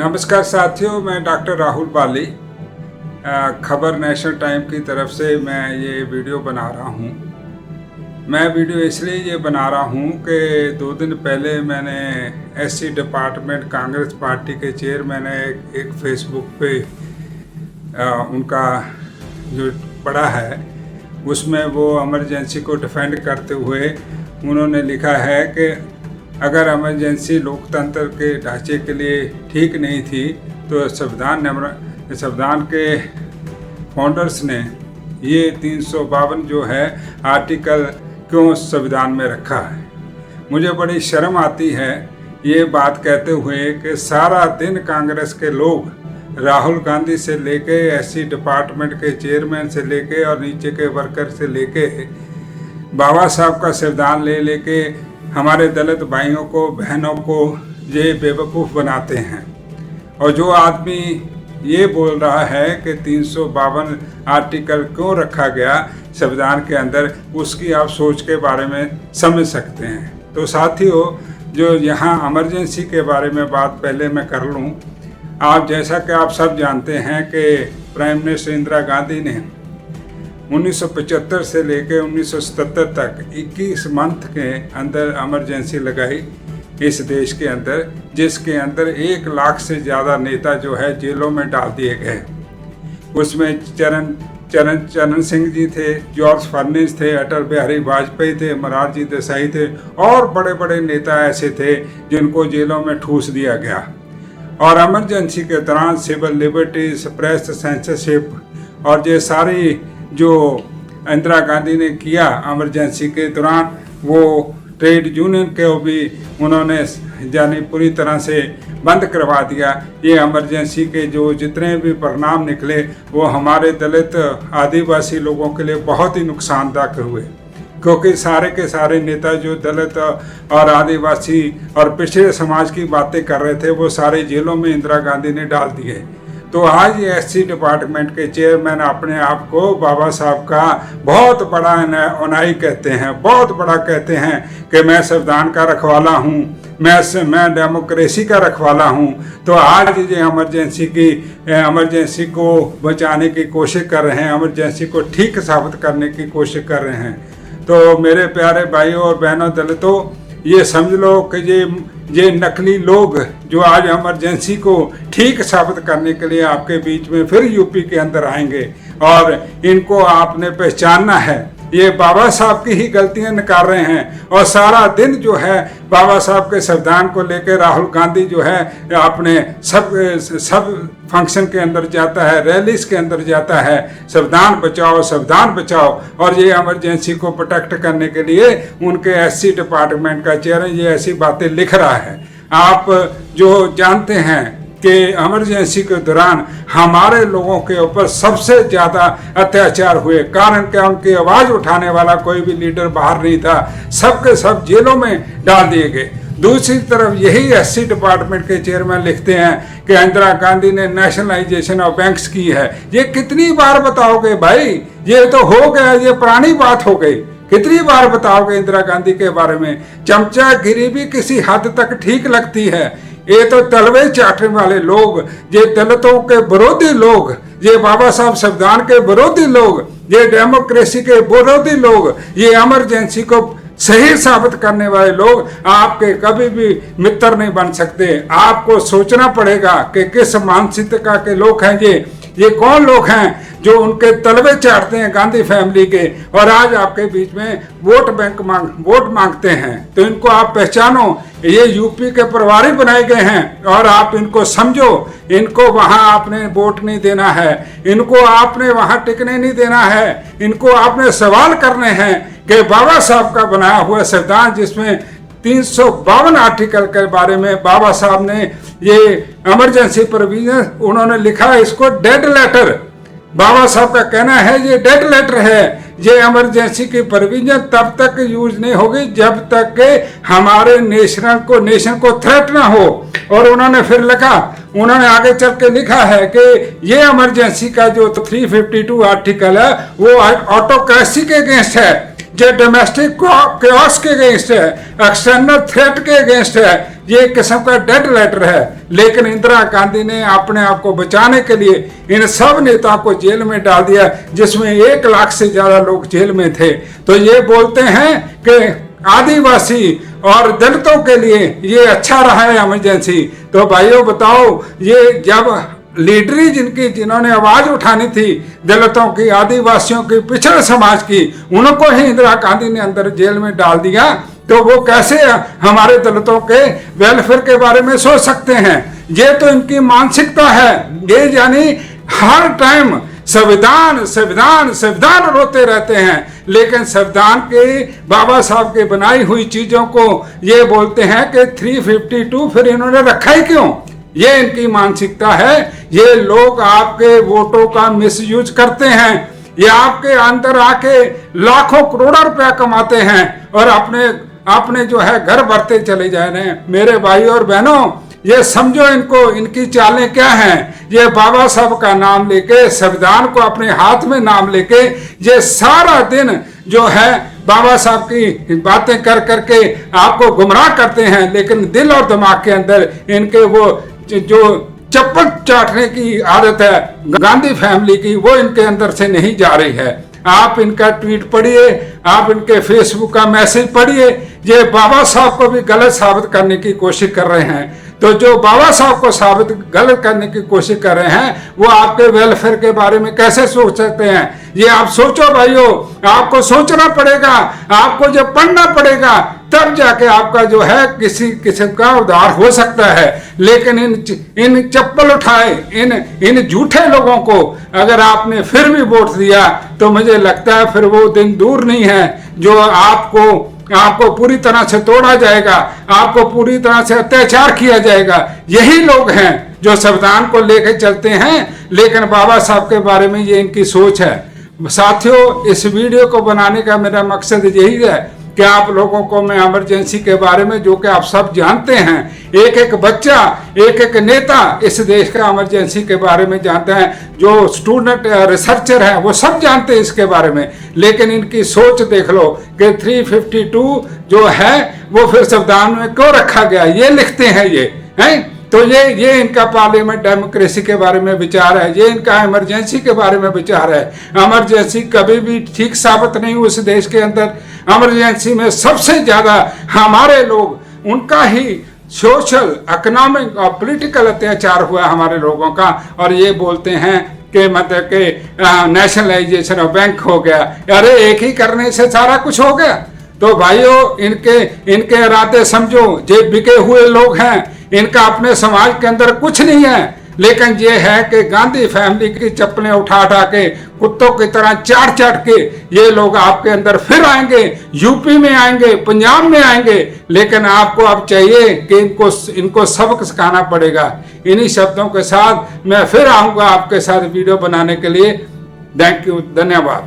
नमस्कार साथियों, मैं डॉक्टर राहुल बाली खबर नेशनल टाइम की तरफ से मैं ये वीडियो बना रहा हूँ। मैं वीडियो इसलिए ये बना रहा हूँ कि 2 दिन पहले मैंने एससी डिपार्टमेंट कांग्रेस पार्टी के चेयरमैन एक फेसबुक पे उनका जो पढ़ा है, उसमें वो इमरजेंसी को डिफेंड करते हुए उन्होंने लिखा है कि अगर इमरजेंसी लोकतंत्र के ढांचे के लिए ठीक नहीं थी तो संविधान के फाउंडर्स ने ये 352 जो है आर्टिकल क्यों संविधान में रखा है। मुझे बड़ी शर्म आती है ये बात कहते हुए कि सारा दिन कांग्रेस के लोग राहुल गांधी से लेके एससी डिपार्टमेंट के चेयरमैन से लेके और नीचे के वर्कर से लेके बाबा साहब का संविधान लेके हमारे दलित भाइयों को बहनों को ये बेवकूफ़ बनाते हैं। और जो आदमी ये बोल रहा है कि 352 आर्टिकल क्यों रखा गया संविधान के अंदर, उसकी आप सोच के बारे में समझ सकते हैं। तो साथियों, जो यहाँ इमरजेंसी के बारे में बात पहले मैं कर लूँ। आप जैसा कि आप सब जानते हैं कि प्राइम मिनिस्टर इंदिरा गांधी ने 1975 से लेकर 1977 तक 21 मंथ के अंदर इमरजेंसी लगाई इस देश के अंदर, जिसके अंदर 1 लाख से ज़्यादा नेता जो है जेलों में डाल दिए गए। उसमें चरण सिंह जी थे, जॉर्ज फर्नांडिस थे, अटल बिहारी वाजपेयी थे, मोरारजी देसाई थे और बड़े बड़े नेता ऐसे थे जिनको जेलों में ठूस दिया गया। और इमरजेंसी के दौरान सिविल लिबर्टीज, प्रेस सेंसरशिप और ये सारी जो इंदिरा गांधी ने किया इमरजेंसी के दौरान, वो ट्रेड यूनियन को भी उन्होंने यानी पूरी तरह से बंद करवा दिया। ये इमरजेंसी के जो जितने भी परिणाम निकले वो हमारे दलित आदिवासी लोगों के लिए बहुत ही नुकसानदायक हुए, क्योंकि सारे के सारे नेता जो दलित और आदिवासी और पिछड़े समाज की बातें कर रहे थे वो सारे जेलों में इंदिरा गांधी ने डाल दिए। तो आज ये एससी डिपार्टमेंट के चेयरमैन अपने आप को बाबा साहब का बहुत बड़ा अनुयायी कहते हैं, बहुत बड़ा कहते हैं कि मैं संविधान का रखवाला हूँ, मैं डेमोक्रेसी का रखवाला हूँ। तो आज ये इमरजेंसी को बचाने की कोशिश कर रहे हैं, इमरजेंसी को ठीक साबित करने की कोशिश कर रहे हैं। तो मेरे प्यारे भाइयों और बहनों दलितों, ये समझ लो कि ये नकली लोग जो आज इमरजेंसी को ठीक साबित करने के लिए आपके बीच में फिर यूपी के अंदर आएंगे और इनको आपने पहचानना है। ये बाबा साहब की ही गलतियां निकाल रहे हैं और सारा दिन जो है बाबा साहब के संविधान को लेकर राहुल गांधी जो है अपने सब फंक्शन के अंदर जाता है, रैलीज के अंदर जाता है, संविधान बचाओ संविधान बचाओ। और ये इमरजेंसी को प्रोटेक्ट करने के लिए उनके एससी डिपार्टमेंट का चेयरमैन ये ऐसी बातें लिख रहा है। आप जो जानते हैं कि इमरजेंसी के दौरान हमारे लोगों के ऊपर सबसे ज़्यादा अत्याचार हुए, कारण क्या उनकी आवाज़ उठाने वाला कोई भी लीडर बाहर नहीं था, सबके सब जेलों में डाल दिए गए। दूसरी तरफ यही एससी डिपार्टमेंट के चेयरमैन लिखते हैं कि इंदिरा गांधी ने नेशनलाइजेशन ऑफ बैंक्स की है। ये कितनी बार बताओगे भाई? ये तो हो गया, ये पुरानी बात हो गई। कितनी बार बताओगे इंदिरा गांधी के बारे में? चमचागिरी भी किसी हद तक ठीक लगती है। ये तो तलवे चाटने वाले लोग, ये दलितों के विरोधी लोग, ये बाबा साहब संविधान के विरोधी लोग, ये डेमोक्रेसी के विरोधी लोग, ये इमरजेंसी को सही साबित करने वाले लोग आपके कभी भी मित्र नहीं बन सकते। आपको सोचना पड़ेगा कि किस मानसिकता के लोग हैं ये कौन लोग हैं जो उनके तलवे चाटते हैं गांधी फैमिली के, और आज आपके बीच में वोट मांगते हैं। तो इनको आप पहचानो, ये यूपी के प्रभारी बनाए गए हैं और आप इनको समझो। इनको वहां आपने वोट नहीं देना है, इनको आपने वहां टिकने नहीं देना है, इनको आपने सवाल करने हैं कि बाबा साहब का बनाया हुआ संविधान जिसमें 352 आर्टिकल के बारे में बाबा साहब ने ये इमरजेंसी प्रोविजन उन्होंने लिखा, इसको डेड लेटर, बाबा साहब का कहना है ये डेड लेटर है। ये इमरजेंसी की प्रोविजन तब तक यूज नहीं होगी जब तक कि हमारे नेशन को थ्रेट ना हो। और उन्होंने फिर लिखा, उन्होंने आगे चल के लिखा है कि ये इमरजेंसी का जो 352 आर्टिकल है वो ऑटोक्रेसी के अगेंस्ट है। जो डोमेस्टिक क्योस के अगेंस्ट है, एक्सटर्नल थ्रेट के अगेंस्ट है, ये किस्म का डेड लेटर है। लेकिन इंदिरा गांधी ने अपने आप को बचाने के लिए इन सब नेताओं को जेल में डाल दिया, जिसमें 1 लाख से ज्यादा लोग जेल में थे। तो ये बोलते हैं कि आदिवासी और दलितों के लिए ये अच्छा रहा है इमरजेंसी। तो भाइयों बताओ, ये जब लीडरी जिन्होंने आवाज उठानी थी दलितों की, आदिवासियों की, पिछड़े समाज की, उनको ही इंदिरा गांधी ने अंदर जेल में डाल दिया, तो वो कैसे हमारे दलितों के वेलफेयर के बारे में सोच सकते हैं? ये तो इनकी मानसिकता है। ये यानी हर टाइम संविधान संविधान संविधान रोते रहते हैं, लेकिन संविधान के बाबा साहब के बनाई हुई चीजों को ये बोलते हैं कि 352 फिर इन्होंने रखा ही क्यों? ये इनकी मानसिकता है। ये लोग आपके वोटों का मिसयूज करते हैं। ये आपके अंदर आके लाखों करोड़ों रुपया कमाते हैं और अपने जो है घर भरते चले जा रहे हैं। मेरे भाई और बहनों, ये समझो इनको, इनकी चालें क्या हैं। ये बाबा साहब का नाम लेके, संविधान को अपने हाथ में नाम लेके, ये सारा दिन जो है बाबा साहब की बातें कर करके आपको गुमराह करते हैं, लेकिन दिल और दिमाग के अंदर इनके वो जो चप्पल चाटने की आदत है गांधी फैमिली की, वो इनके अंदर से नहीं जा रही है। आप इनका ट्वीट पढ़िए, आप इनके फेसबुक का मैसेज पढ़िए, ये बाबा साहब को भी गलत साबित करने की कोशिश कर रहे हैं। तो जो बाबा साहब को साबित गलत करने की कोशिश कर रहे हैं, वो आपके वेलफेयर के बारे में कैसे सोच सकते हैं? ये आप सोचो भाइयों, आपको सोचना पड़ेगा, आपको जब पढ़ना पड़ेगा तब जाके आपका जो है किसी किस्म का उद्धार हो सकता है। लेकिन इन चप्पल उठाए इन झूठे लोगों को अगर आपने फिर भी वोट दिया, तो मुझे लगता है फिर वो दिन दूर नहीं है जो आपको पूरी तरह से तोड़ा जाएगा, आपको पूरी तरह से अत्याचार किया जाएगा। यही लोग हैं जो संविधान को लेकर चलते हैं, लेकिन बाबा साहब के बारे में ये इनकी सोच है। साथियों, इस वीडियो को बनाने का मेरा मकसद यही है कि आप लोगों को मैं इमरजेंसी के बारे में, जो कि आप सब जानते हैं, एक एक बच्चा, एक एक नेता इस देश का इमरजेंसी के बारे में जानता है, जो स्टूडेंट रिसर्चर हैं वो सब जानते हैं इसके बारे में। लेकिन इनकी सोच देख लो कि 352 जो है वो फिर संविधान में क्यों रखा गया, ये लिखते हैं ये हैं। तो ये इनका पार्लियामेंट डेमोक्रेसी के बारे में विचार है, ये इनका इमरजेंसी के बारे में विचार है। इमरजेंसी कभी भी ठीक साबित नहीं हुई इस देश के अंदर। इमरजेंसी में सबसे ज्यादा हमारे लोग, उनका ही सोशल, इकोनॉमिक और पॉलिटिकल अत्याचार हुआ हमारे लोगों का। और ये बोलते हैं कि मतलब कि नेशनलाइजेशन ऑफ बैंक हो गया। अरे एक ही करने से सारा कुछ हो गया? तो भाइयों, इनके इरादे समझो, ये बिके हुए लोग हैं, इनका अपने समाज के अंदर कुछ नहीं है। लेकिन ये है कि गांधी फैमिली की चप्पलें उठा के कुत्तों की तरह चाट के ये लोग आपके अंदर फिर आएंगे, यूपी में आएंगे, पंजाब में आएंगे। लेकिन आपको अब चाहिए कि इनको सबक सिखाना पड़ेगा। इन्हीं शब्दों के साथ मैं फिर आऊंगा आपके साथ वीडियो बनाने के लिए। थैंक यू, धन्यवाद।